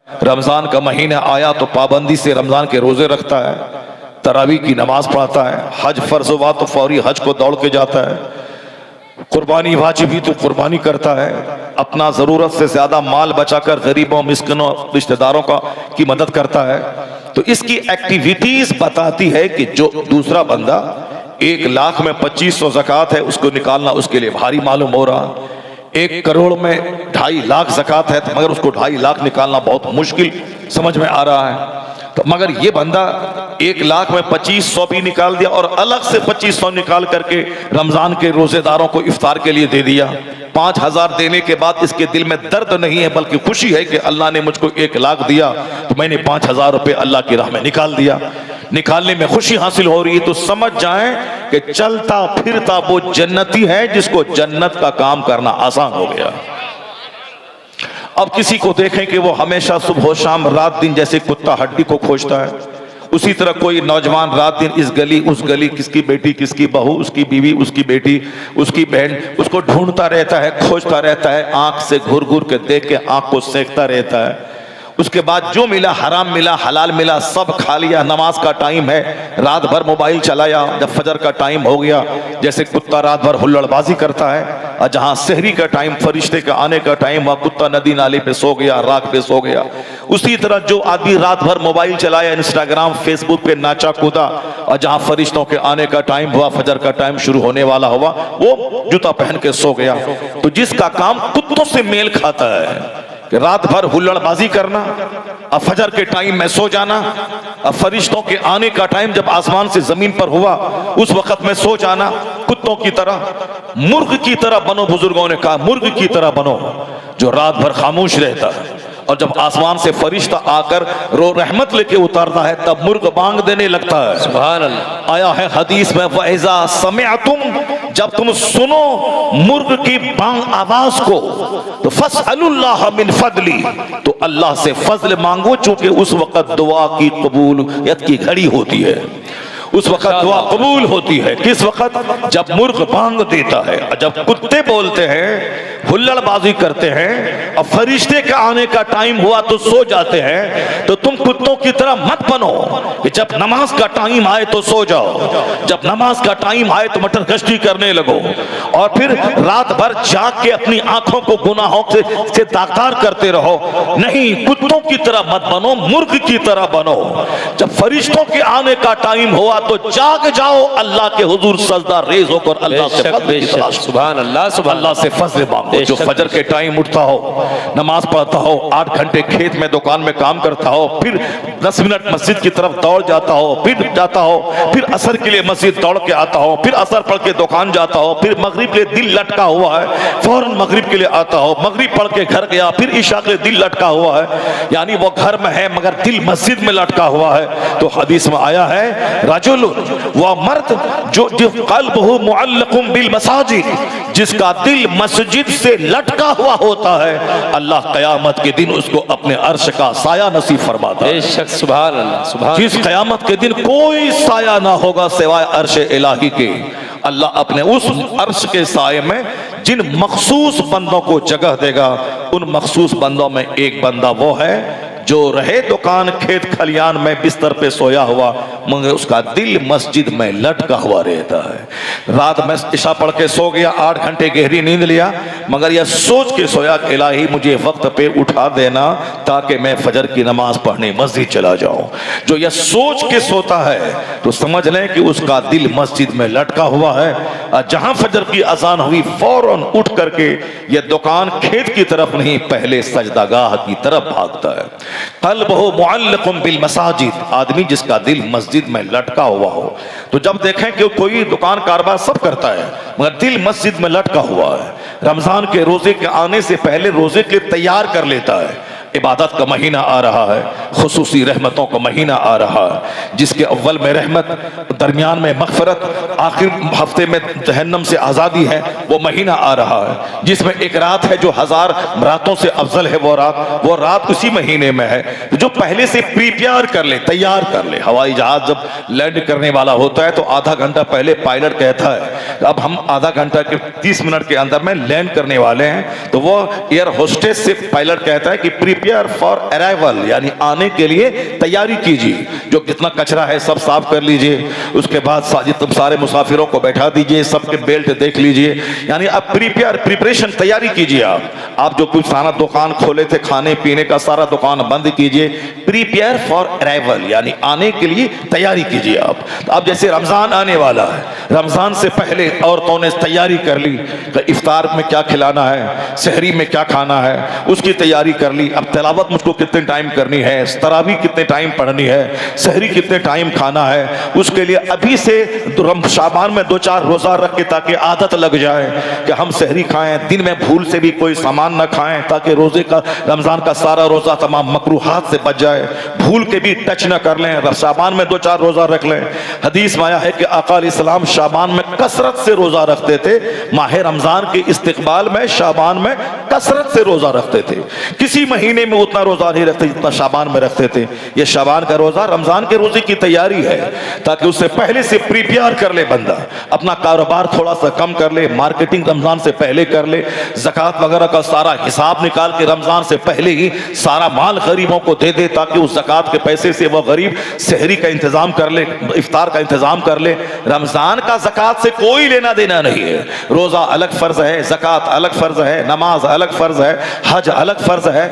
रमजान का महीना आया तो पाबंदी से रमजान के रोजे रखता है, तरावी की नमाज पढ़ता है, हज फर्ज हुआ तो फौरी हज को दौड़ के जाता है, कुर्बानी वाजिब ही तो कुर्बानी करता है, अपना जरूरत से ज्यादा माल बचाकर गरीबों मिस्किनों रिश्तेदारों की मदद करता है। तो इसकी एक्टिविटीज बताती है कि जो दूसरा बंदा 1 लाख में 2500 ज़कात है उसको निकालना उसके लिए भारी मालूम हो रहा, 1 करोड़ में 2.5 लाख ज़कात है मगर उसको 2.5 लाख निकालना बहुत मुश्किल समझ में आ रहा है। तो मगर ये बंदा 1 लाख में 2500 भी निकाल दिया और अलग से 2500 निकाल करके रमजान के रोजेदारों को इफ्तार के लिए दे दिया। 5000 देने के बाद इसके दिल में दर्द नहीं है बल्कि खुशी है कि अल्लाह ने मुझको 1 लाख दिया तो मैंने 5000 रुपये अल्लाह की राह में निकाल दिया। निकालने में खुशी हासिल हो रही है तो समझ जाएं कि चलता फिरता वो जन्नती है जिसको जन्नत का काम करना आसान हो गया। अब किसी को देखें कि वो हमेशा सुबह शाम रात दिन जैसे कुत्ता हड्डी को खोजता है, उसी तरह कोई नौजवान रात दिन इस गली उस गली, किसकी बेटी किसकी बहू, उसकी बीवी उसकी बेटी उसकी बहन, उसको ढूंढता रहता है, खोजता रहता है, आंख से घूर घूर के देख के आंख को सेकता रहता है। उसके बाद जो मिला हराम मिला हलाल मिला सब खा लिया। नमाज का टाइम है, रात भर मोबाइल चलाया, जब फजर का टाइम हो गया जैसे कुत्ता रात भर हुल्लड़बाजी करता है, और जहां सहरी का टाइम फरिश्ते के आने का टाइम हुआ कुत्ता नदी नाले पे सो गया, राख पे सो गया। उसी तरह जो आदमी रात भर मोबाइल चलाया, इंस्टाग्राम फेसबुक पे नाचा कूदा, और जहां फरिश्तों के आने का टाइम हुआ, फजर का टाइम शुरू होने वाला हुआ, वो जूता पहन के सो गया। तो जिसका काम कुत्तों से मेल खाता है कि रात भर हुल्लड़बाजी करना, अब फजर के टाइम में सो जाना, अब फरिश्तों के आने का टाइम जब आसमान से जमीन पर हुआ उस वक्त में सो जाना, कुत्तों की तरह, मुर्ग की तरह बनो। बुजुर्गों ने कहा मुर्ग की तरह बनो जो रात भर खामोश रहता है, और जब आसमान से फरिश्ता आकर रहमत लेके उतारता है तब मुर्ग बांग देने लगता है। सुभान अल्लाह। आया है हदीस में वइज़ा समिअतुम, जब तुम सुनो मुर्ग की बांग आवाज को तो फसअलुल्लाह मिन फदली, तो अल्लाह से फजल मांगो, चूंकि उस वक्त दुआ की कबूलियत की घड़ी होती है, उस वक्त दुआ कबूल होती है। किस वक्त? जब मुर्ग बांग देता है, जब कुत्ते बोलते हैं, हुल्लड़बाजी करते हैं, और फरिश्ते के आने का टाइम हुआ तो सो जाते हैं। तो तुम कुत्तों की तरह मत बनो कि जब नमाज का टाइम आए तो सो जाओ, जब नमाज का टाइम आए तो मटर गश्ती करने लगो, और फिर रात भर जाग के अपनी आंखों को गुनाहों से दागदार करते रहो। नहीं, कुत्तों की तरह मत बनो, मुर्ग की तरह बनो। जब फरिश्तों के आने का टाइम हुआ तो जाग जाओ, अल्लाह के हुजूर सजदा रेज होकर अल्लाह से सुभान अल्लाह, सुभान अल्लाह से फजल मांगो। जो फजर के टाइम उठता हो, नमाज पढ़ता हो, 8 घंटे खेत में दुकान में काम करता हो, फिर 10 मिनट मस्जिद की तरफ दौड़ जाता हो, फिर जाता हो, फिर असर के लिए मस्जिद दौड़ के आता हो, फिर असर पढ़ के दुकान जाता हो, फिर मगरिब के लिए दिल लटका हुआ है, फौरन मगरिब के लिए आता हो, मगरिब पढ़ के घर गया, फिर इशा के लिए दिल लटका हुआ है, यानी वो घर में है मगर दिल मस्जिद में लटका हुआ है। तो हदीस में आया है रजुल, वह मर्द जो क़ल्बुहु मुअल्लक़ुम बिल मसाजिद, जिसका दिल मस्जिद से लटका हुआ होता है, अल्लाह क़यामत के दिन उसको अपने अर्श का साया नसीब फरमाता है। बेशक, सुभान अल्लाह, सुभान। जिस क़यामत के दिन कोई साया ना होगा सिवाय अर्श इलाही के, अल्लाह अपने उस अर्श के साये में जिन मखसूस बंदों को जगह देगा, उन मखसूस बंदों में एक बंदा वो है जो रहे दुकान खेत खलियान में बिस्तर पे सोया हुआ मगर उसका दिल मस्जिद में लटका हुआ रहता है। रात में इशा पढ़ के सो गया, 8 घंटे गहरी नींद लिया, मगर यह सोच के सोया कि इलाही मुझे वक्त पे उठा देना ताकि मैं फजर की नमाज पढ़ने मस्जिद चला जाऊं। जो यह सोच के सोता है तो समझ लें कि उसका दिल मस्जिद में लटका हुआ है, और जहां फजर की अजान हुई फौरन उठ करके यह दुकान खेत की तरफ नहीं, पहले सजदागाह की तरफ भागता है। क़ल्बुहु मुअल्लक़ुम बिल मसाजिद, आदमी जिसका दिल मस्जिद में लटका हुआ हो। तो जब देखें कि कोई दुकान कारोबार सब करता है मगर दिल मस्जिद में लटका हुआ है, रमजान के रोजे के आने से पहले रोजे के तैयार कर लेता है, इबादत का महीना आ रहा है, खुसूसी रहमतों का महीना आ रहा है, जिसके अव्वल में रहमत, दरमियान में मग़फ़िरत, आखिर हफ्ते में जहन्नम से आज़ादी है। वो महीना आ रहा है जिसमें एक रात है जो 1000 रातों से अफजल है। वो रात उसी महीने में है। जो पहले से प्रिपेयर कर ले, तैयार कर ले। हवाई जहाज जब लैंड करने वाला होता है तो आधा घंटा पहले पायलट कहता है अब हम आधा घंटा के 30 मिनट के अंदर में लैंड करने वाले हैं, तो वो एयर होस्टेस से पायलट कहता है कि प्रिपेयर फॉर अराइवल, यानी आने के लिए तैयारी कीजिए। जो कितना कचरा है सब साफ कर लीजिए, उसके बाद तुम सारे मुसाफिरों को बैठा दीजिए, सबके बेल्ट देख लीजिए, यानी अब प्रिपरेशन, तैयारी कीजिए। आप जो कुछ सारा दुकान खोले थे खाने पीने का, सारा दुकान बंद कीजिए। प्रिपेयर फॉर अराइवल, यानी आने के लिए तैयारी कीजिए। आप तो अब जैसे रमजान आने वाला है, रमजान से पहले औरतों ने तैयारी कर ली कि इफ्तार में क्या खिलाना है, सहरी में क्या खाना है, उसकी तैयारी कर ली। अब तिलावत मुझको कितने टाइम करनी है, तरावी कितने टाइम पढ़नी है, सहरी कितने टाइम खाना है, उसके लिए अभी से शाबान में 2-4 रोजा रख के ताकि आदत लग जाए कि हम सहरी खाएं, दिन में भूल से भी कोई सामान ना खाएं, ताकि रोजे का, रमजान का सारा रोजा तमाम मकरूहात से बच जाए, भूल के भी टच ना कर लें। शाबान में 2-4 रोजा रख लें। हदीस में आया है कि आका अलैहिस्सलाम शाबान में कसरत से रोजा रखते थे। माह रमजान के इस्तिकबाल में शाबान में कसरत से रोजा रखते थे। किसी महीने में उतना रोजा नहीं रखते जितना शाबान में रखते थे। ये शाबान का रोजा रमजान के रोजे की तैयारी है, ताकि उससे पहले से प्रिपेयर कर ले बंदा, अपना कारोबार थोड़ा सा कम कर ले, मार्केटिंग रमजान से पहले कर ले, ज़कात वगैरह का सारा हिसाब निकाल के रमजान से पहले ही सारा माल गरीबों को दे दे, ताकि उस ज़कात के पैसे से वह गरीब सहरी का इंतजाम कर ले, इफ्तार का इंतजाम कर ले। रमजान का ज़कात से कोई लेना देना नहीं है। रोजा अलग फर्ज है, ज़कात अलग फर्ज है, नमाज अलग फर्ज है, हज अलग फर्ज है,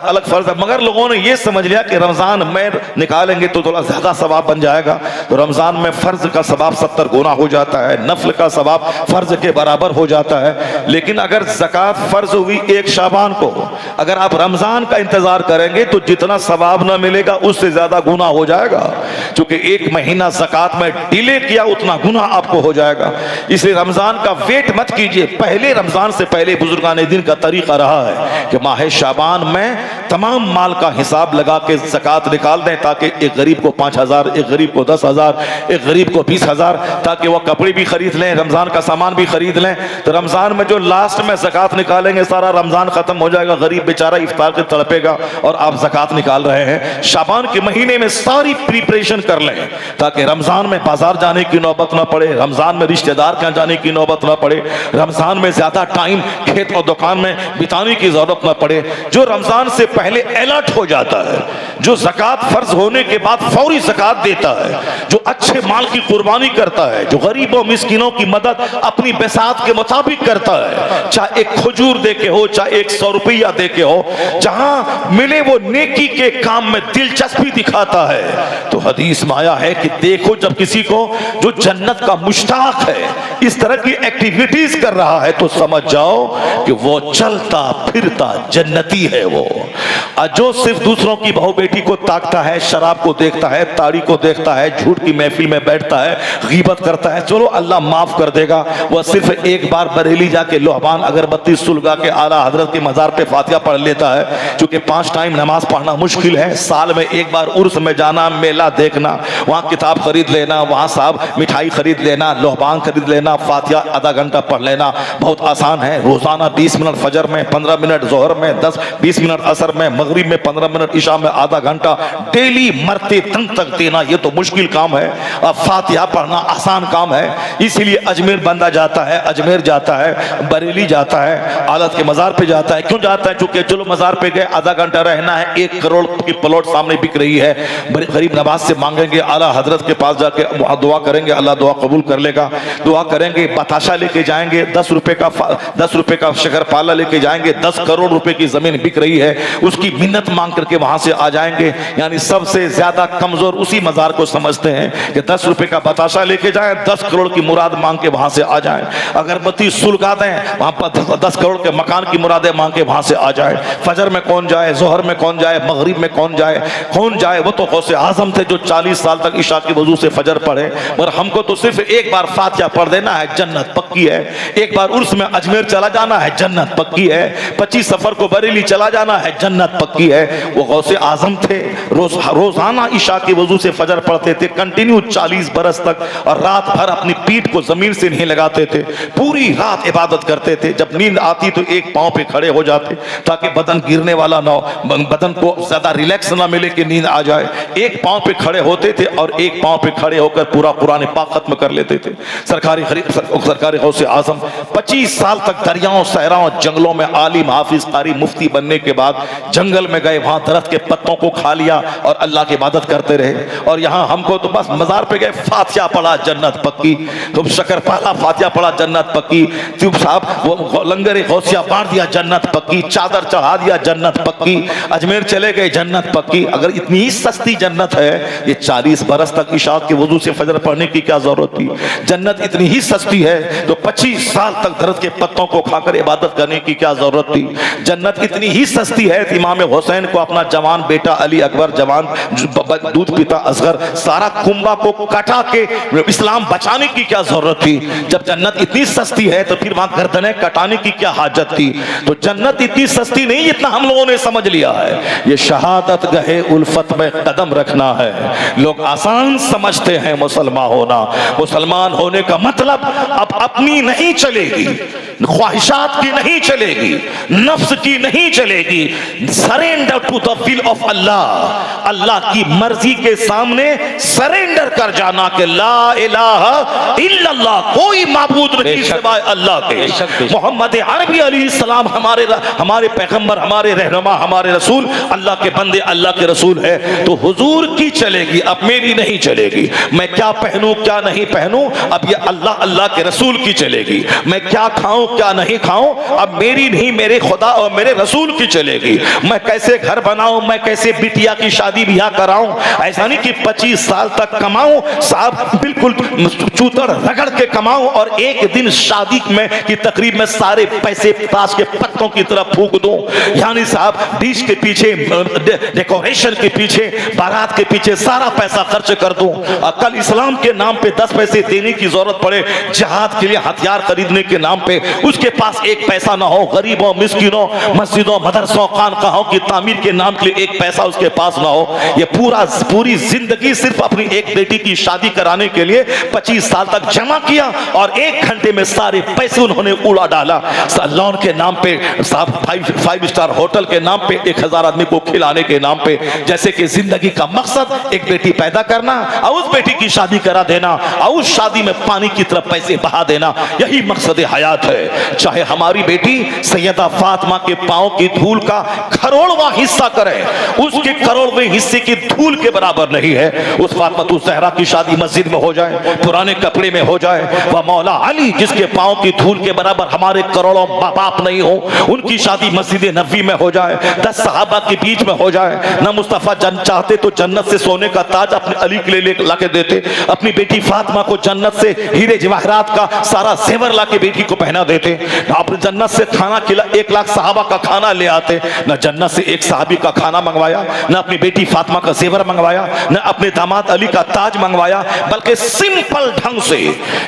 अलग फर्ज है। मगर लोगों ने यह समझ लिया कि रमजान में निकालेंगे तो थोड़ा ज्यादा सवाब बन जाएगा। तो रमजान में फर्ज का सवाब 70 गुना हो जाता है, नफल का सवाब फर्ज के बराबर हो जाता है। लेकिन अगर ज़कात फर्ज हुई एक शाबान को, अगर आप रमजान का इंतजार करेंगे तो जितना सवाब ना मिलेगा उससे ज्यादा गुना हो जाएगा। क्योंकि एक महीना ज़कात में डिले किया उतना गुना आपको हो जाएगा। इसलिए रमजान का वेट मत कीजिए। पहले रमजान से पहले बुजुर्गान दिन का तरीका रहा है कि माह शाबान में तमाम माल का हिसाब लगा के ज़कात निकाल दें, ताकि एक गरीब को 5000, एक गरीब को 10,000, एक गरीब को 20,000, ताकि वह कपड़े भी खरीद लें, रमजान का सामान भी खरीद लें। तो रमजान में जो लास्ट में ज़कात निकालेंगे सारा रमजान खत्म हो जाएगा, गरीब बेचारा इफ्तार के तड़पेगा और आप ज़कात निकाल रहे हैं। शाबान के महीने में सारी प्रिपरेशन कर लें, ताकि रमजान में बाजार जाने की नौबत ना पड़े, रमजान में रिश्तेदार के जाने की नौबत ना पड़े, रमजान में ज्यादा टाइम खेत और दुकान में बिताने की जरूरत ना पड़े। जो रमजान से पहले अलर्ट हो जाता है, जो ज़कात फर्ज होने के बाद फौरी ज़कात देता है, जो अच्छे माल की कुर्बानी करता है, जो गरीबों मिस्किनों की मदद अपनी बेसात के मुताबिक करता है, चाहे एक खजूर दे के हो, चाहे 100 रुपया दे के हो, जहां मिले वो नेकी के काम में दिलचस्पी दिखाता है। तो हदीस में आया है कि देखो जब किसी को जो जन्नत का मुश्ताक है इस तरह की एक्टिविटीज कर रहा है तो समझ जाओ कि वो चलता फिरता जन्नती है। वो जो सिर्फ दूसरों की बहू बेटी को ताकता है, शराब को देखता है, ताड़ी को देखता है, झूठ की महफिल में बैठता है, गीबत करता है, चलो अल्लाह माफ कर देगा। वह सिर्फ एक बार बरेली जाके लोहबान अगरबत्ती सुलगा के आला हजरत के मजार पे फातिहा पढ़ लेता है। क्योंकि 5 टाइम नमाज पढ़ना मुश्किल है, साल में एक बार उर्स में जाना, मेला देखना, वहां किताब खरीद लेना, वहां साहब मिठाई खरीद लेना, लोहबान खरीद लेना, फातिहा आधा घंटा पढ़ लेना बहुत आसान है। रोजाना 20 मिनट फजर में, 15 मिनट जोहर में, 10-20 मिनट असर में, मगरिब में 15 मिनट, इशा में आधा घंटा डेली मरते तन तक देना ये तो मुश्किल काम है। अब फातिहा पढ़ना आसान काम है। इसीलिए अजमेर बंदा जाता है, अजमेर जाता है, बरेली जाता है, आलत के मजार पे जाता है। क्यों जाता है? चूंकि चलो मजार पे गए, आधा घंटा रहना है, 1 करोड़ की प्लॉट सामने बिक रही है, गरीब नवाज से मांगेंगे, आला हजरत के पास जाके दुआ करेंगे, अल्लाह दुआ कबूल कर लेगा। दुआ करेंगे, बताशा लेके जाएंगे, 10 रुपए का शकर पाला लेके जाएंगे, 10 करोड़ रुपए की जमीन बिक रही है, उसकी मिन्नत मांग करके वहां से आ जाएंगे। यानी सबसे ज्यादा ज्यादा कमजोर उसी मजार को समझते हैं कि 10 रुपए का बताशा लेके जाएं, 10 करोड़ की मुराद मांग के वहां से आ जाएं। अगरबत्ती सुलगा दें, वहां पर 10 करोड़ के मकान की मुरादें मांग के वहां से आ जाए। फजर में कौन जाए, जोहर में कौन जाए, मगरिब में कौन जाए। वो तो गौसे आजम थे जो 40 साल तक इशा की वजू से फजर पढ़े, मगर हमको तो सिर्फ एक बार फातिहा पढ़ देना है, जन्नत पक्की है। एक बार उर्स में अजमेर चला जाना है, जन्नत पक्की है। 25 सफर को बरेली चला जाना है, जन्नत पक्की है। वो गौसे आजम थे, रोजाना इशा की वजू से फजर पढ़ते थे, कंटिन्यू 40 बरस तक, और रात भर अपनी पीठ को जमीन से नहीं लगाते थे, पूरी रात इबादत करते थे। जब नींद आती तो एक पांव पे खड़े हो जाते ताकि बदन गिरने वाला ना हो, बदन को ज्यादा रिलैक्स ना मिले कि नींद आ जाए। एक पांव पे खड़े होते थे और एक पांव पे खड़े होकर पूरा कुरान पाक खत्म कर लेते थे। सरकारी गौसे आजम 25 साल तक दरियाओं, सहराओं, जंगलों में आलिम, हाफिज, कारी, मुफ्ती बनने के बाद जंगल में गए, वहां दरख्त के पत्तों को खा लिया और अल्लाह की इबादत करते रहे। और यहाँ हमको तो बस मजार पे गए, फातिहा पढ़ा, जन्नत पक्की। तुम शक्करपारा फातिहा पढ़ा, जन्नत पक्की। तुम साहब वो लंगर गौसिया बांट दिया, जन्नत पक्की। चादर चढ़ा दिया, जन्नत पक्की। अजमेर चले गए, जन्नत पक्की। अगर इतनी ही सस्ती जन्नत है, ये 40 बरस तक इशा के वजू से फजर पढ़ने की क्या जरूरत थी? जन्नत इतनी ही सस्ती है तो 25 साल तक दरख्त के पत्तों को खाकर इबादत करने की क्या जरूरत थी? जन्नत इतनी ही सस्ती है तो इमाम हुसैन को अपना जवान बेटा अली अकबर, जवान दूध पिता असगर, सारा कुंबा को कटा के इस्लाम बचाने की क्या जरूरत थी? जब जन्नत इतनी सस्ती है तो फिर वहां गर्दनें कटाने की क्या हाजत थी? तो जन्नत इतनी सस्ती नहीं जितना हम लोगों ने समझ लिया है। ये शहादत गहे उल्फत में कदम रखना है। लोग आसान समझते हैं मुसलमान होना। मुसलमान होने का मतलब अब अपनी नहीं चलेगी, ख्वाहिशात की नहीं चलेगी, नफ्स की नहीं चलेगी। Surrender to the will of Allah, Allah की मर्जी के सामने सरेंडर कर जाना कि ला इलाहा इल्लल्लाह, कोई माबूद नहीं सिवाय अल्लाह के। मोहम्मद अरबी अलैहिस्सलाम हमारे पैगंबर, हमारे रहनुमा, हमारे रसूल, अल्लाह के बंदे, अल्लाह के रसूल है। तो हुजूर की चलेगी, अब मेरी नहीं चलेगी। मैं क्या पहनूं क्या नहीं पहनूं, अब ये अल्लाह अल्लाह के रसूल की चलेगी। मैं क्या खाऊं क्या नहीं खाऊं, अब मेरी नहीं, मेरे खुदा और मेरे रसूल की चलेगी। मैं कैसे घर बनाऊं, मैं कैसे बिटिया की शादी ब्याह कराऊं, ऐसा नहीं कि 25 साल तक कमाऊं साहब, बिल्कुल चूतड़ रगड़ के कमाऊं और एक दिन शादी में की तकरीब में सारे पैसे ताश के पत्तों की तरफ फूंक दूं। यानी साहब डिश के पीछे, डेकोरेशन के पीछे, बारात के पीछे सारा पैसा खर्च कर दूं। और कल इस्लाम के नाम पे 10 पैसे देने की जरूरत पड़े, जिहाद के लिए हथियार खरीदने के नाम पे उसके पास एक पैसा ना हो, गरीबों, मिस्किनों, मस्जिदों, मदरसों, खानकाहों की तामीर के नाम के लिए एक पैसा उसके पास ना हो। ये पूरी जिंदगी सिर्फ अपनी एक बेटी की शादी कराने के लिए 25 साल तक जमा किया और 1 घंटे में सारे पैसे उन्होंने उड़ा डाला। लॉन के नाम पे साहब, 5 स्टार होटल के नाम पे, 1000 आदमी को खिलाने के नाम पे, जैसे कि जिंदगी का मकसद एक बेटी पैदा करना और उस बेटी की शादी करा देना और उस शादी में पानी की तरफ पैसे बहा देना, यही मकसद हयात है। चाहे हमारी बेटी सैयदा फातिमा के पांव की धूल का करोड़वां हिस्सा करे, उसके करोड़वें हिस्से की धूल के बराबर नहीं है। उस फातिमा ज़हरा की शादी मस्जिद में हो जाए, पुराने कपड़े में हो जाए, वह मौला अली जिसके पांव की धूल के बराबर हमारे करोड़ों बाप नहीं हो, उनकी शादी मस्जिद नबी में हो जाए, 10 सहाबा के बीच में हो जाए। ना मुस्तफा चाहते तो जन्नत से सोने का ताज अपने अली के लिए लाके देते, अपनी बेटी फातिमा को जन्नत से हीरे जवाहरात का सारा जेवर लाके बेटी को पहना देते। ना अपने जन्नत से खाना खिला, 1 लाख सहाबा का खाना ले आते, ना जन्नत से एक सहाबी का खाना मंगवाया, ना अपनी बेटी फातिमा का जेवर मंगवाया, ना अपने दामाद अली का ताज मंगवाया, बल्कि सिंपल ढंग से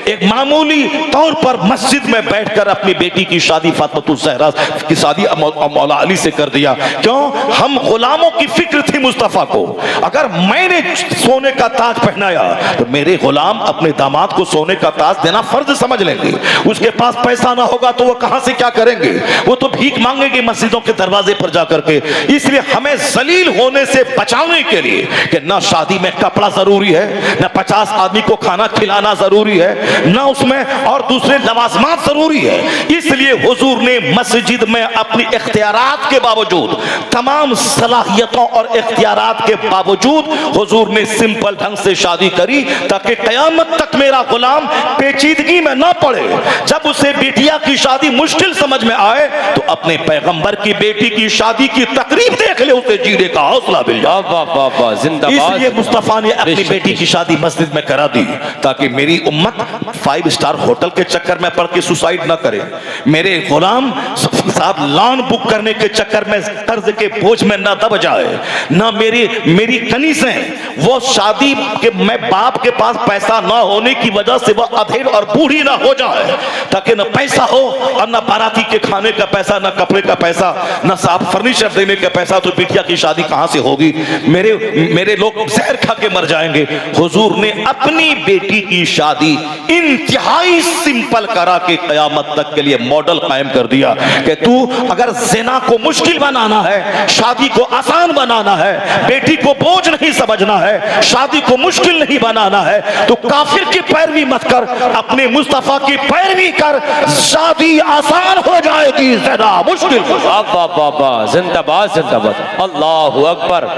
एक मामूली तौर पर मस्जिद में बैठकर अपनी बेटी की शादी फातिमा ज़हरा की शादी मौला अली से कर दिया। क्यों? हम गुलामों की फिक्र थी मुस्तफा को। अगर मैंने सोने का ताज पहनाया तो मेरे गुलाम अपने दामाद को सोने का ताज देना फर्ज समझ लेंगे। उसके पास पैसा ना होगा तो वो कहां से क्या करेंगे? वो तो भीख मांगेंगे मस्जिदों के दरवाजे पर जाकर के। इसलिए हमें जलील होने से बचाने के लिए कि ना शादी में कपड़ा जरूरी है, ना 50 आदमी को खाना खिलाना जरूरी है, ना उसमें और दूसरे लवाजमात जरूरी है, इसलिए हुजूर ने मस्जिद में अपनी इख्तियारात के बावजूद, तमाम सलाहियतों और इख्तियारात के बावजूद हुजूर ने सिंपल ढंग से शादी करी ताकि कयामत तक मेरा गुलाम पेचीदगी में ना पड़े। जब उसे बेटिया की शादी मुश्किल समझ में आए तो अपने पैगंबर की बेटी की शादी की तकरीब देख ले, उसे जीने का हौसला मिल जाए। वाह वाह वाह वाह, जिंदाबाद। इसलिए मुस्तफा ने अपनी बेटी की शादी मस्जिद में करा दी ताकि मेरी उम्मत 5 स्टार होटल के चक्कर में पड़ के सुसाइड ना करे, मेरे गुलाम साहब लॉन बुक करने के चक्कर में कर्ज के बोझ में ना दब जाए, ना मेरी कनीज़ें वो शादी के मैं बाप के पास पैसा ना होने की वजह से वह अधेड़ और बूढ़ी ना हो जाए, ताकि ना पैसा हो और ना बाराती के खाने का पैसा, ना कपड़े का पैसा, ना साफ फर्नीचर देने का पैसा। तो बिटिया की शादी कहां से होगी? मेरे लोग जहर खा के मर जाएंगे। हुजूर ने अपनी बेटी की शादी इंतहाई सिंपल करा के कयामत तक के लिए मॉडल कायम कर दिया कि तू अगर ज़िना को मुश्किल बनाना है, शादी को आसान बनाना है, बेटी को बोझ नहीं समझना है, शादी को मुश्किल नहीं बनाना है, तो काफिर की पैरवी मत कर, अपने मुस्तफा की पैरवी कर, शादी आसान हो जाएगी, ज़िना मुश्किल। वाह वाह वाह वाह, जिंदाबाद जिंदाबाद, अल्लाहु अकबर,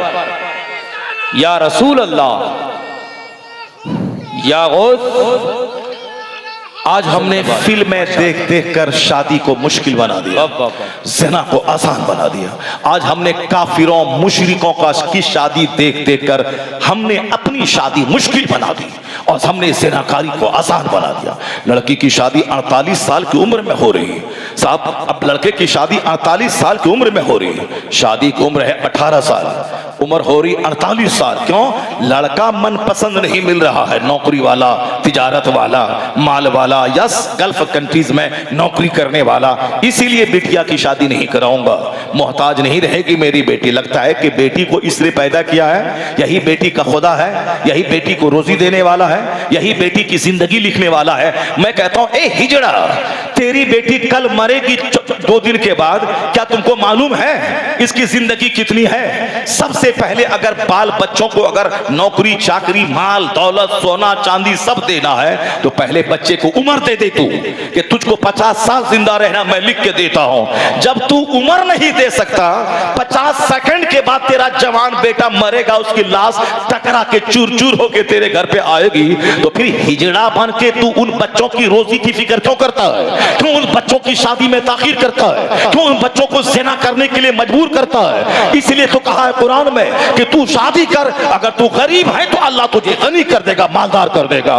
या रसूल अल्लाह, या गौस। आज हमने फिल्में देख देख कर शादी को मुश्किल बना दिया, ज़िना को आसान बना दिया। आज हमने काफिरों मुशरिकों की शादी देख देख कर हमने अपनी शादी मुश्किल बना दी और हमने ज़िनाकारी को आसान बना दिया। लड़की की शादी 48 साल की उम्र में हो रही है साहब, अब लड़के की शादी 48 साल की उम्र में हो रही है, शादी की उम्र है 18 साल, उम्र हो रही 48 साल। क्यों? लड़का मन पसंद नहीं मिल रहा है, नौकरी वाला, तिजारत वाला, माल वाला, यस गल्फ कंट्रीज में नौकरी करने वाला, इसीलिए बिटिया की शादी नहीं कराऊंगा, मोहताज नहीं रहेगी मेरी बेटी। लगता है कि बेटी को इसलिए पैदा किया है, यही बेटी का खुदा है, यही बेटी को रोजी देने वाला है, यही बेटी की जिंदगी लिखने वाला है। मैं कहता हूं, ए हिजड़ा, तेरी बेटी कल मरेगी 2 दिन के बाद, क्या तुमको मालूम है इसकी जिंदगी कितनी है? सबसे पहले अगर बाल बच्चों को अगर नौकरी चाकरी, माल दौलत, सोना चांदी सब देना है, तो पहले बच्चे को उम्र दे दे तू कि तुझको 50 साल जिंदा रहना मैं लिख के देता हूं। जब तू उम्र नहीं दे सकता, 50 सेकंड के बाद तेरा जवान बेटा मरेगा, उसकी लाश टकरा के चूर चूर होके तेरे घर पे आएगी, तो फिर हिजड़ा बन के तू उन बच्चों की रोजी की फिक्र क्यों करता है? क्यों उन बच्चों की शादी में ताखीर करता है? क्यों उन बच्चों को ज़िना करने के लिए मजबूर करता है? इसलिए तो कहा है कुरान में कि तू शादी कर, अगर तू गरीब है तो अल्लाह तुझे गनी कर देगा, मालदार कर देगा।